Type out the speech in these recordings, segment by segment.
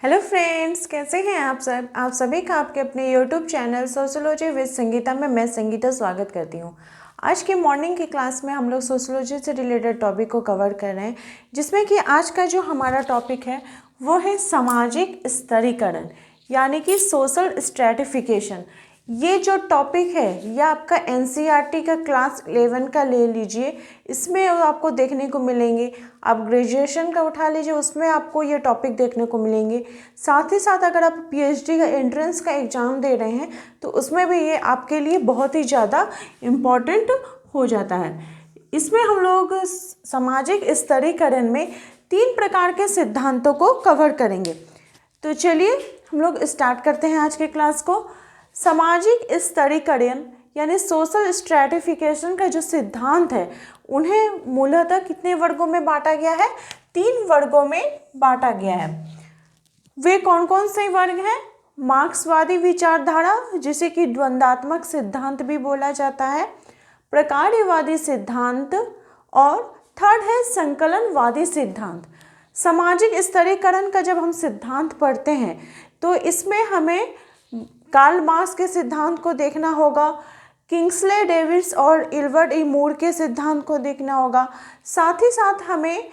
Hello friends, कैसे हैं आप सब। आप सभी का आपके अपने YouTube channel sociology with Sangeeta में मैं संगीता स्वागत करती हूं। आज की मॉर्निंग की क्लास में हम लोग सोशियोलॉजी से रिलेटेड टॉपिक को कवर कर रहे हैं, जिसमें कि आज का जो हमारा टॉपिक है वो है सामाजिक स्तरीकरण, यानी कि सोशल स्ट्रैटिफिकेशन। ये जो टॉपिक है ये आपका एनसीईआरटी का क्लास 11 का ले लीजिए, इसमें आपको देखने को मिलेंगे। आप ग्रेजुएशन का उठा लीजिए, उसमें आपको ये टॉपिक देखने को मिलेंगे। साथ ही साथ अगर आप पीएचडी का एंट्रेंस का एग्ज़ाम दे रहे हैं तो उसमें भी ये आपके लिए बहुत ही ज़्यादा इम्पॉर्टेंट हो जाता है। इसमें हम लोग सामाजिक स्तरीकरण में 3 प्रकार के सिद्धांतों को कवर करेंगे। तो चलिए हम लोग स्टार्ट करते हैं आज के क्लास को। सामाजिक स्तरीकरण यानी सोशल स्ट्रैटिफिकेशन का जो सिद्धांत है उन्हें मूलतः कितने वर्गों में बांटा गया है? 3 वर्गों में बांटा गया है। वे कौन कौन से वर्ग हैं? मार्क्सवादी विचारधारा, जिसे कि द्वंद्वात्मक सिद्धांत भी बोला जाता है, प्रकार्यवादी सिद्धांत, और थर्ड है संकलनवादी सिद्धांत। सामाजिक स्तरीकरण का जब हम सिद्धांत पढ़ते हैं तो इसमें हमें कार्ल मार्क्स के सिद्धांत को देखना होगा, किंग्सले डेविस और एल्बर्ट ई मूर के सिद्धांत को देखना होगा। साथ ही साथ हमें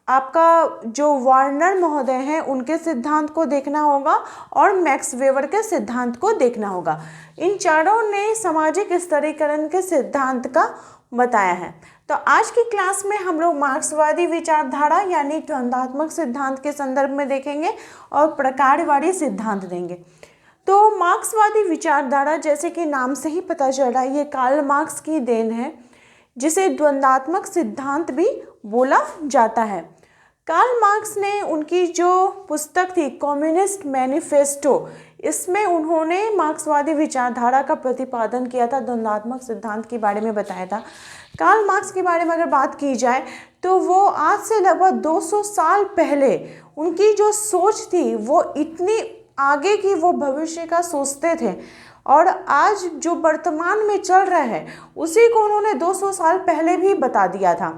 आपका जो वार्नर महोदय हैं उनके सिद्धांत को देखना होगा और मैक्स वेबर के सिद्धांत को देखना होगा। इन चारों ने सामाजिक स्तरीकरण के सिद्धांत का बताया है। तो आज की क्लास में हम लोग मार्क्सवादी विचारधारा यानी द्वंद्वात्मक सिद्धांत के संदर्भ में देखेंगे और प्रकारवादी सिद्धांत देंगे। तो मार्क्सवादी विचारधारा, जैसे कि नाम से ही पता चल रहा है, ये कार्ल मार्क्स की देन है, जिसे द्वंद्वात्मक सिद्धांत भी बोला जाता है। कार्ल मार्क्स ने उनकी जो पुस्तक थी कम्युनिस्ट मैनिफेस्टो, इसमें उन्होंने मार्क्सवादी विचारधारा का प्रतिपादन किया था, द्वंद्वात्मक सिद्धांत के बारे में बताया था। कार्ल मार्क्स के बारे में अगर बात की जाए तो वो आज से लगभग 200 साल पहले उनकी जो सोच थी वो इतनी आगे की वो भविष्य का सोचते थे, और आज जो वर्तमान में चल रहा है उसी को उन्होंने 200 साल पहले भी बता दिया था।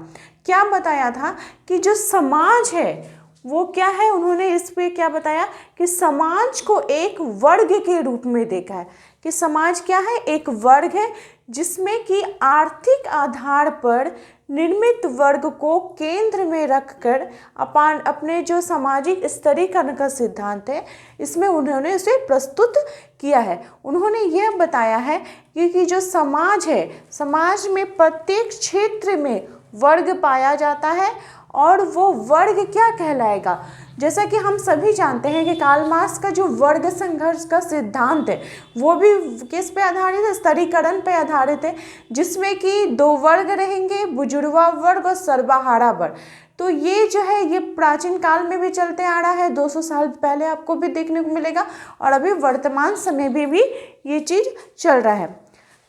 क्या बताया था कि जो समाज है वो क्या है, उन्होंने इस पे क्या बताया कि समाज को एक वर्ग के रूप में देखा है, कि समाज क्या है, एक वर्ग है जिसमें कि आर्थिक आधार पर निर्मित वर्ग को केंद्र में रखकर अपने जो सामाजिक स्तरीकरण का सिद्धांत है इसमें उन्होंने उसे प्रस्तुत किया है। उन्होंने यह बताया है कि जो समाज है, समाज में प्रत्येक क्षेत्र में वर्ग पाया जाता है और वो वर्ग क्या कहलाएगा। जैसा कि हम सभी जानते हैं कि कार्ल मार्क्स का जो वर्ग संघर्ष का सिद्धांत है वो भी किस पे आधारित है? स्तरीकरण पे आधारित है, जिसमें कि 2 वर्ग रहेंगे, बुजुर्गा वर्ग और सर्वहारा वर्ग। तो ये जो है ये प्राचीन काल में भी चलते आ रहा है, 200 साल पहले आपको भी देखने को मिलेगा, और अभी वर्तमान समय में भी ये चीज़ चल रहा है।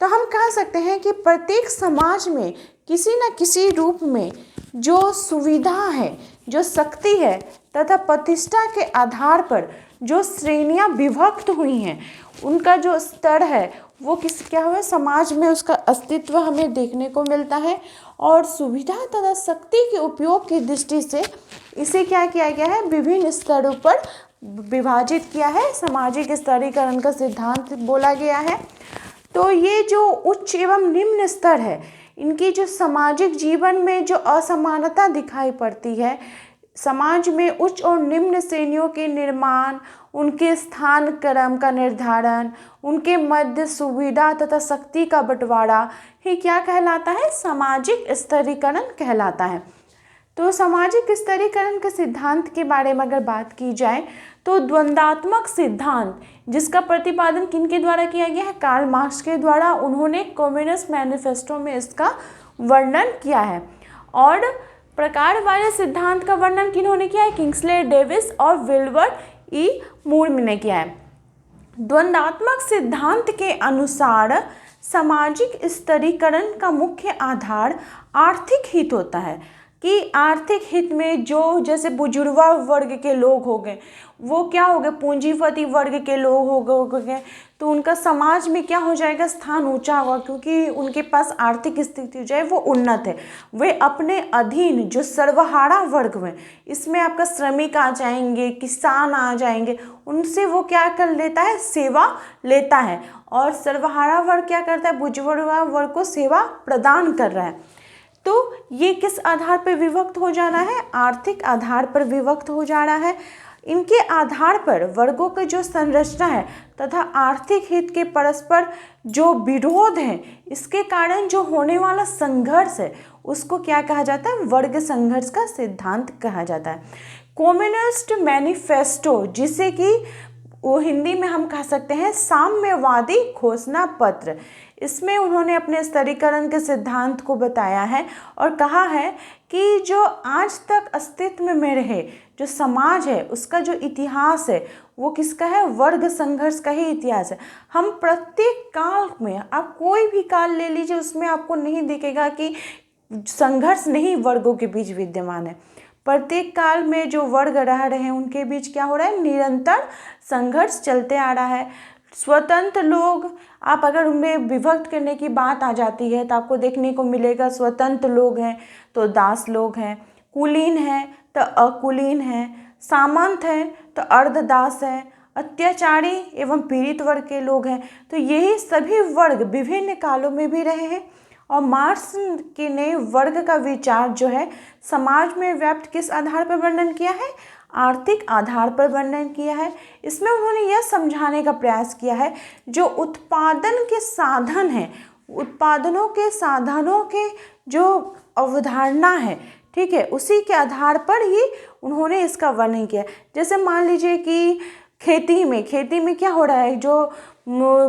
तो हम कह सकते हैं कि प्रत्येक समाज में किसी न किसी रूप में जो सुविधा है, जो शक्ति है तथा प्रतिष्ठा के आधार पर जो श्रेणियां विभक्त हुई हैं, उनका जो स्तर है वो क्या हुआ, समाज में उसका अस्तित्व हमें देखने को मिलता है। और सुविधा तथा शक्ति के उपयोग की दृष्टि से इसे क्या किया गया है, विभिन्न स्तरों पर विभाजित किया है, सामाजिक स्तरीकरण का सिद्धांत बोला गया है। तो ये जो उच्च एवं निम्न स्तर है, इनकी जो सामाजिक जीवन में जो असमानता दिखाई पड़ती है, समाज में उच्च और निम्न श्रेणियों के निर्माण, उनके स्थान क्रम का निर्धारण, उनके मध्य सुविधा तथा शक्ति का बंटवारा ही क्या कहलाता है, सामाजिक स्तरीकरण कहलाता है। तो सामाजिक स्तरीकरण के सिद्धांत के बारे में अगर बात की जाए तो द्वंद्वात्मक सिद्धांत, जिसका प्रतिपादन किनके द्वारा किया गया है, कार्ल मार्क्स के द्वारा। उन्होंने कम्युनिस्ट मैनिफेस्टो में इसका वर्णन किया है। और प्रकारवादी सिद्धांत का वर्णन किन्होंने किया है, किंग्सले डेविस और एल्बर्ट ई मूर ने किया है। द्वंद्वात्मक सिद्धांत के अनुसार सामाजिक स्तरीकरण का मुख्य आधार आर्थिक हित होता है कि आर्थिक हित में जो जैसे बुजुर्गा वर्ग के लोग हो गए, वो क्या हो गए, पूंजीपति वर्ग के लोग हो गए, तो उनका समाज में क्या हो जाएगा, स्थान ऊंचा होगा, क्योंकि उनके पास आर्थिक स्थिति जो है वो उन्नत है। वे अपने अधीन जो सर्वहारा वर्ग में, इसमें आपका श्रमिक आ जाएंगे, किसान आ जाएंगे, उनसे वो क्या कर लेता है, सेवा लेता है। और सर्वहारा वर्ग क्या करता है, बुजुर्गा वर्ग को सेवा प्रदान कर रहा है। तो ये किस आधार पर विभक्त हो जाना है, आर्थिक आधार पर विभक्त हो जाना है। इनके आधार पर वर्गों की जो संरचना है तथा आर्थिक हित के परस्पर जो विरोध है, इसके कारण जो होने वाला संघर्ष है उसको क्या कहा जाता है, वर्ग संघर्ष का सिद्धांत कहा जाता है। कम्युनिस्ट मैनिफेस्टो, जिसे कि वो हिंदी में हम कह सकते हैं साम्यवादी घोषणा पत्र, इसमें उन्होंने अपने स्तरीकरण के सिद्धांत को बताया है और कहा है कि जो आज तक अस्तित्व में रहे जो समाज है उसका जो इतिहास है वो किसका है, वर्ग संघर्ष का ही इतिहास है। हम प्रत्येक काल में, आप कोई भी काल ले लीजिए, उसमें आपको नहीं दिखेगा कि संघर्ष नहीं वर्गों के बीच विद्यमान है। प्रत्येक काल में जो वर्ग रह रहे हैं उनके बीच क्या हो रहा है, निरंतर संघर्ष चलते आ रहा है। स्वतंत्र लोग, आप अगर उनमें विभक्त करने की बात आ जाती है तो आपको देखने को मिलेगा स्वतंत्र लोग हैं तो दास लोग हैं, कुलीन हैं तो अकुलीन हैं, सामंत हैं तो अर्धदास हैं, अत्याचारी एवं पीड़ित वर्ग के लोग हैं। तो यही सभी वर्ग विभिन्न कालों में भी रहे हैं। और मार्क्स के ने वर्ग का विचार जो है समाज में व्याप्त किस आधार पर वर्णन किया है, आर्थिक आधार पर वर्णन किया है। इसमें उन्होंने यह समझाने का प्रयास किया है जो उत्पादन के साधन हैं, उत्पादनों के साधनों के जो अवधारणा है, ठीक है, उसी के आधार पर ही उन्होंने इसका वर्णन किया। जैसे मान लीजिए कि खेती में क्या हो रहा है, जो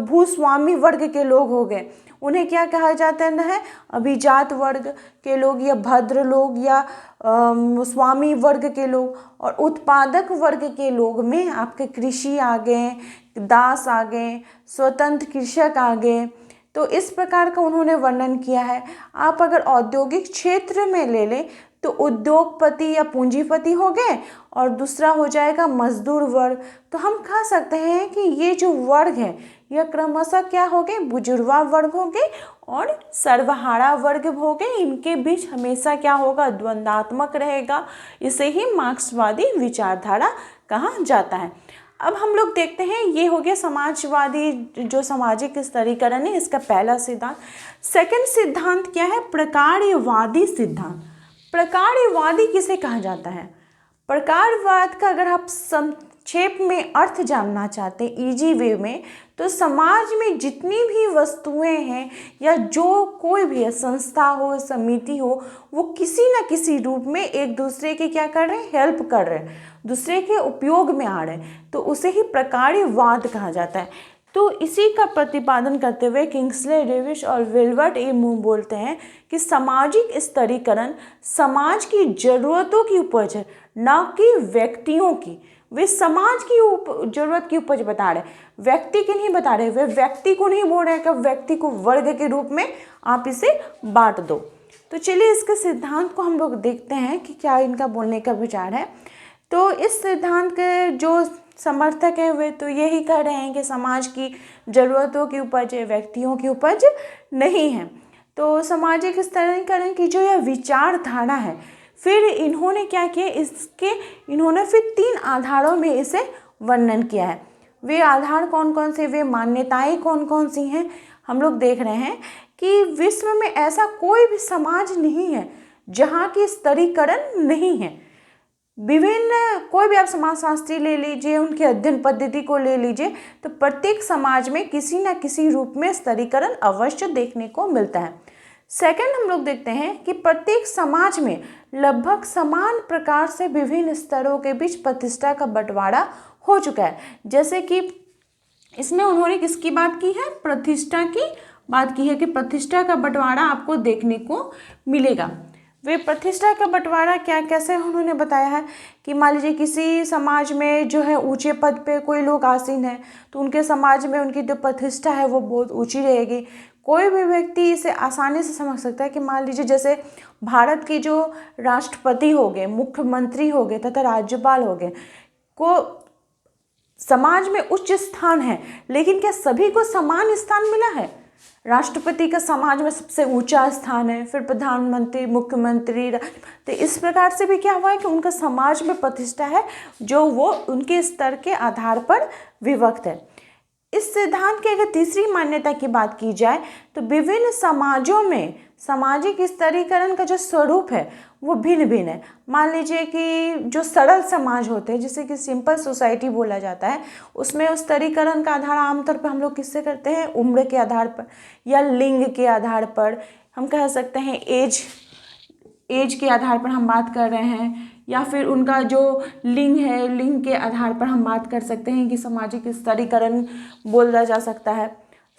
भूस्वामी वर्ग के लोग हो गए उन्हें क्या कहा जाता है, अभिजात वर्ग के लोग या भद्र लोग या स्वामी वर्ग के लोग। और उत्पादक वर्ग के लोग में आपके कृषि आ गए, दास आ गए, स्वतंत्र कृषक आ गए। तो इस प्रकार का उन्होंने वर्णन किया है। आप अगर औद्योगिक क्षेत्र में ले लें तो उद्योगपति या पूंजीपति हो गए और दूसरा हो जाएगा मजदूर वर्ग। तो हम कह सकते हैं कि ये जो वर्ग है यह क्रमशः क्या हो गए, बुजुर्गा वर्ग हो गए और सर्वहारा वर्ग हो गए। इनके बीच हमेशा क्या होगा, द्वंद्वात्मक रहेगा। इसे ही मार्क्सवादी विचारधारा कहा जाता है। अब हम लोग देखते हैं, ये हो गया समाजवादी जो सामाजिक स्तरीकरण है इसका पहला सिद्धांत। सेकंड सिद्धांत क्या है, प्रकारवादी सिद्धांत। प्रकारवादी किसे कहा जाता है, प्रकारवाद का अगर आप संक्षेप में अर्थ जानना चाहते हैं इजी वे में, तो समाज में जितनी भी वस्तुएं हैं या जो कोई भी संस्था हो, समिति हो, वो किसी न किसी रूप में एक दूसरे के क्या कर रहे हैं, हेल्प कर रहे हैं, दूसरे के उपयोग में आ रहे हैं, तो उसे ही प्रकारवाद कहा जाता है। तो इसी का प्रतिपादन करते हुए किंग्सले डेविस और विल्बर्ट ए मूर बोलते हैं कि सामाजिक स्तरीकरण समाज की जरूरतों की उपज है, न कि व्यक्तियों की। वे समाज की जरूरत की उपज बता रहे, व्यक्ति की नहीं बता रहे। वे व्यक्ति को नहीं बोल रहे कि व्यक्ति को वर्ग के रूप में आप इसे बांट दो। तो चलिए इसके सिद्धांत को हम लोग देखते हैं कि क्या इनका बोलने का विचार है। तो इस सिद्धांत के जो समर्थक है वे तो यही कह रहे हैं कि समाज की जरूरतों की उपज है, व्यक्तियों की उपज नहीं है। तो सामाजिक स्तरीकरण की जो यह विचारधारा है, फिर इन्होंने क्या किया, इन्होंने फिर 3 आधारों में इसे वर्णन किया है। वे आधार कौन कौन से, वे मान्यताएं कौन कौन सी हैं, हम लोग देख रहे हैं कि विश्व में ऐसा कोई भी समाज नहीं है जहाँ की स्तरीकरण नहीं है। विभिन्न कोई भी आप समाजशास्त्री ले लीजिए, उनकी अध्ययन पद्धति को ले लीजिए, तो प्रत्येक समाज में किसी न किसी रूप में स्तरीकरण अवश्य देखने को मिलता है। सेकंड हम लोग देखते हैं कि प्रत्येक समाज में लगभग समान प्रकार से विभिन्न स्तरों के बीच प्रतिष्ठा का बंटवारा हो चुका है। जैसे कि इसमें उन्होंने किसकी बात की है, प्रतिष्ठा की बात की है कि प्रतिष्ठा का बंटवारा आपको देखने को मिलेगा। वे प्रतिष्ठा का बंटवारा क्या कैसे उन्होंने बताया है कि मान लीजिए किसी समाज में जो है ऊंचे पद पे कोई लोग आसीन हैं तो उनके समाज में उनकी जो प्रतिष्ठा है वो बहुत ऊंची रहेगी। कोई भी व्यक्ति इसे आसानी से समझ सकता है कि मान लीजिए जैसे भारत के जो राष्ट्रपति हो गए, मुख्यमंत्री हो गए तथा राज्यपाल हो गए, को समाज में उच्च स्थान है, लेकिन क्या सभी को समान स्थान मिला है? राष्ट्रपति का समाज में सबसे ऊंचा स्थान है, फिर प्रधानमंत्री, मुख्यमंत्री, तो इस प्रकार से भी क्या हुआ है कि उनका समाज में प्रतिष्ठा है जो वो उनके स्तर के आधार पर विभक्त है। इस सिद्धांत की अगर तीसरी मान्यता की बात की जाए तो विभिन्न समाजों में सामाजिक स्तरीकरण का जो स्वरूप है वो भिन्न भिन्न है। मान लीजिए कि जो सरल समाज होते हैं, जिसे कि सिंपल सोसाइटी बोला जाता है, उसमें उस स्तरीकरण का आधार आमतौर पर हम लोग किससे करते हैं? उम्र के आधार पर या लिंग के आधार पर, हम कह सकते हैं एज के आधार पर हम बात कर रहे हैं, या फिर उनका जो लिंग है, लिंग के आधार पर हम बात कर सकते हैं कि सामाजिक स्तरीकरण बोला जा सकता है।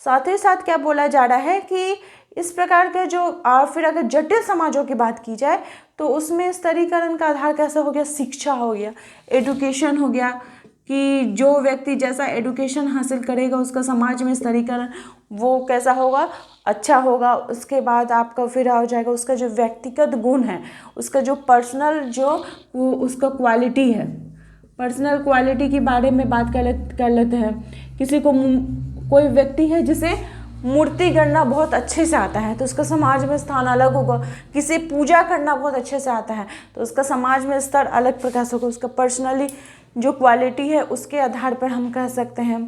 साथ ही साथ क्या बोला जा रहा है कि इस प्रकार के जो और फिर अगर जटिल समाजों की बात की जाए तो उसमें स्तरीकरण का आधार कैसा हो गया? शिक्षा हो गया, एडुकेशन हो गया, कि जो व्यक्ति जैसा एडुकेशन हासिल करेगा उसका समाज में स्तरीकरण वो कैसा होगा? अच्छा होगा। उसके बाद आपका फिर आ जाएगा उसका जो व्यक्तिगत गुण है, उसका जो पर्सनल जो उसका क्वालिटी है, पर्सनल क्वालिटी के बारे में बात कर लेते हैं। किसी को कोई व्यक्ति है जिसे मूर्ति गढ़ना बहुत अच्छे से आता है तो उसका समाज में स्थान अलग होगा। किसी पूजा करना बहुत अच्छे से आता है तो उसका समाज में स्तर अलग प्रकार से होगा। उसका पर्सनली जो क्वालिटी है उसके आधार पर हम कह सकते हैं।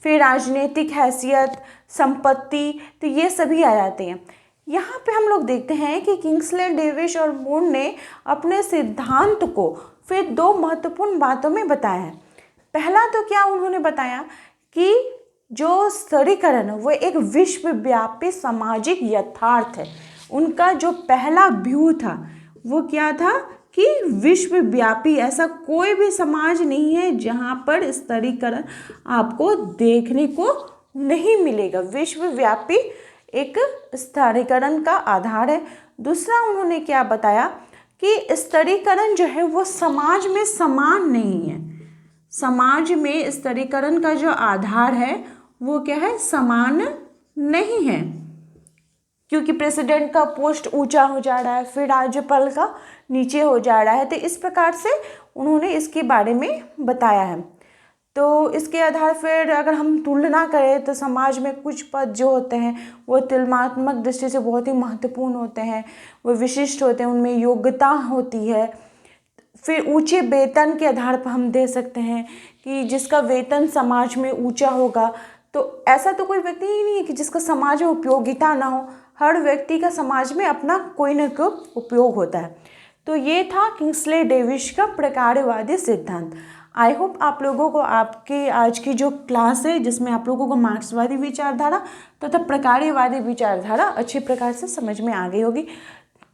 फिर राजनीतिक हैसियत, संपत्ति, तो ये सभी आ जाते हैं। यहाँ पे हम लोग देखते हैं कि किंग्सले डेविस और मूर ने अपने सिद्धांत को फिर दो महत्वपूर्ण बातों में बताया है। पहला तो क्या उन्होंने बताया कि जो स्तरीकरण है वो एक विश्वव्यापी सामाजिक यथार्थ है। उनका जो पहला व्यू था वो क्या था कि विश्वव्यापी, ऐसा कोई भी समाज नहीं है जहाँ पर स्तरीकरण आपको देखने को नहीं मिलेगा। विश्वव्यापी एक स्तरीकरण का आधार है। दूसरा उन्होंने क्या बताया कि स्तरीकरण जो है वो समाज में समान नहीं है। समाज में स्तरीकरण का जो आधार है वो क्या है? समान नहीं है, क्योंकि प्रेसिडेंट का पोस्ट ऊंचा हो जा रहा है, फिर राज्यपाल का नीचे हो जा रहा है। तो इस प्रकार से उन्होंने इसके बारे में बताया है। तो इसके आधार फिर अगर हम तुलना करें तो समाज में कुछ पद जो होते हैं वो तुलनात्मक दृष्टि से बहुत ही महत्वपूर्ण होते हैं, वो विशिष्ट होते हैं, उनमें योग्यता होती है। फिर ऊंचे वेतन के आधार पर हम दे सकते हैं कि जिसका वेतन समाज में ऊंचा होगा, तो ऐसा तो कोई व्यक्ति ही नहीं है कि जिसका समाज में उपयोगिता ना हो। हर व्यक्ति का समाज में अपना कोई ना कोई उपयोग होता है। तो ये था किंग्सले डेविस का प्रकारवादी सिद्धांत। आई होप आप लोगों को आपकी आज की जो क्लास है जिसमें आप लोगों को मार्क्सवादी विचारधारा तथा प्रकारवादी विचारधारा अच्छी प्रकार से समझ में आ गई होगी।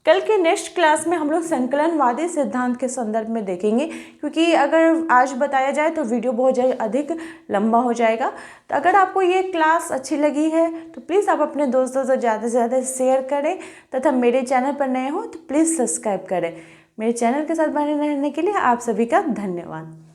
कल के नेक्स्ट क्लास में हम लोग संकलनवादी सिद्धांत के संदर्भ में देखेंगे, क्योंकि अगर आज बताया जाए तो वीडियो बहुत अधिक लंबा हो जाएगा। तो अगर आपको ये क्लास अच्छी लगी है तो प्लीज़ आप अपने दोस्तों से ज़्यादा शेयर करें तथा मेरे चैनल पर नए हो तो प्लीज़ सब्सक्राइब करें। मेरे चैनल के साथ बने रहने के लिए आप सभी का धन्यवाद।